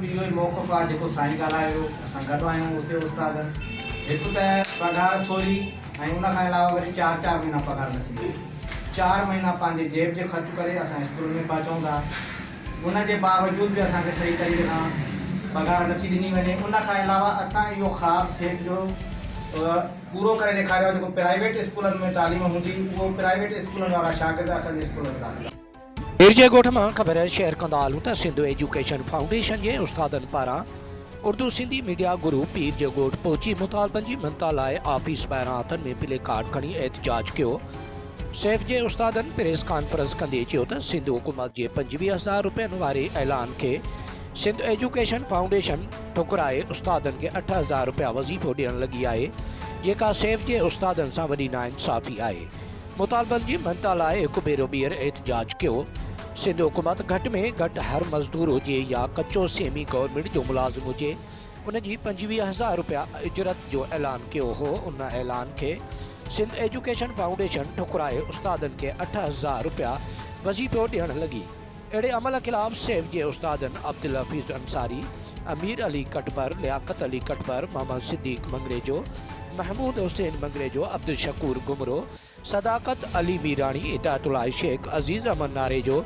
बि इहो ई मौक़ुफ़ आहे जेको साईं ॻाल्हायो। असां गॾु आहियूं उते उस्ताद। हिकु त पघार थोरी ऐं उन खां अलावा वरी 4 महीना पघार न थींदी। 4 महीना पंहिंजे जेब जे ख़र्च करे असां स्कूल में पहुचूं था। उन जे बावजूद बि असांखे सही तरीक़े सां पघार नथी ॾिनी वञे। उन खां अलावा असां इहो ख़्वाबु सेफ जो पूरो करे ॾेखारियो जेको प्राइवेट स्कूलनि में तालीम हूंदी उहो प्राइवेट स्कूलनि वारा शागिर्द असांजे स्कूल में दाख़िला। पीरजे ॻोठ मां ख़बर शेयर कंदा हलूं त सिंध एजुकेशन फाउंडेशन जे उस्तादनि पारां उर्दू सिंधी मीडिया गुरु पीरजे ॻोठ पहुची मुतालबनि जी मनता लाइ ऑफिस ॿाहिरां हथनि में प्ले कार्ड खणी एहतजाज कयो। सैफ जे उस्तादनि प्रेस कॉन्फ्रेंस कंदे चयो त सिंध हुकूमत जे 25,000 रुपयनि वारे ऐलान खे सिंध एजुकेशन फाउंडेशन ठुकराए उस्तादनि खे 8,000 रुपया वज़ीफ़ो ॾियण लॻी आहे, जेका सैफ जे उस्तादनि सां वॾी नाइंसाफ़ी आहे। मुतालबनि जी मनता लाइ हिकु भेरो ॿीहर एहतजाज कयो। सिंध हुकूमत घटि में घटि हर मज़दूर हुजे या कचो सेमी गवर्नमेंट जो मुलाज़िम हुजे उनजी 25,000 रुपया इजरत जो ऐलान कयो हो। उन ऐलान खे सिंध एजुकेशन फाउंडेशन ठुकराए उस्तादनि खे 8,000 रुपया वज़ीफ़ो ॾियण लॻी। अहिड़े अमल ख़िलाफ़ सैफ जे उस्तादनि अब्दुल हफ़ीज़ अंसारी, अमीर अली कटबर, लियाकत अली कटबर, मोहम्मद सिद्दीक मंगरेजो, महमूद हुसैन मंगरेजो, अब्दुल शकूर गुमरो, सदाकत अली मीरानी, हिदायतुल्लाह शेख, अज़ीज़ अहमद नारेजो,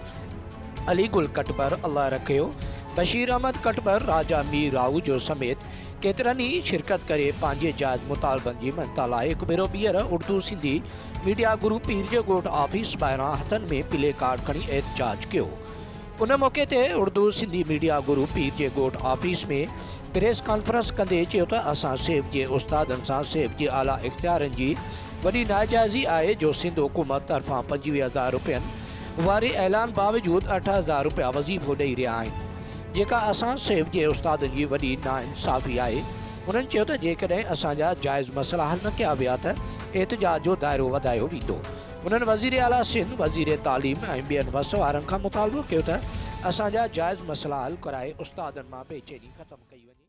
अली गुल कटबर, अल्लाह रखियो, बशीर अहमद कटबर, राजा मीर राऊ जो समेत केतिरनि ई शिरकत करे पंहिंजे जायज़ मुतालबनि जी मनता लाइ हिकु भेरो ॿीहर उर्दू सिंधी मीडिया गुरु पीरजे ॻोठ ऑफिस ॿाहिरां हथनि में प्ले कार्ड खणी एहतजाज कयो। उन मौक़े ते उर्दू सिंधी मीडिया गुरु पीरजे ॻोठ ऑफिस में प्रेस कॉन्फ्रेंस कंदे चयो त असां सैफ जे उस्तादनि सां सैफ जी आला इख्तियारनि जी वॾी नाजाइज़ी आहे जो सिंध हुकूमत तरफ़ां 25,000 रुपयनि वारे ऐलान बावजूद 8,000 रुपया वज़ीफ़ो ॾेई रहिया आहिनि, जेका असां सैफ जे उस्तादनि जी वॾी नाइंसाफ़ी आहे। उन्हनि चयो त जेकॾहिं असांजा जाइज़ मसइला हल न कया विया त एहतजाज जो दाइरो वधायो वेंदो। उन्हनि वज़ीर आला सिंध, वज़ीर तालीम ऐं ॿियनि वस वारनि खां मुतालबो कयो त असांजा जाइज़ मसइला हल कराए उस्तादनि मां बेचैनी ख़तमु कई वञे।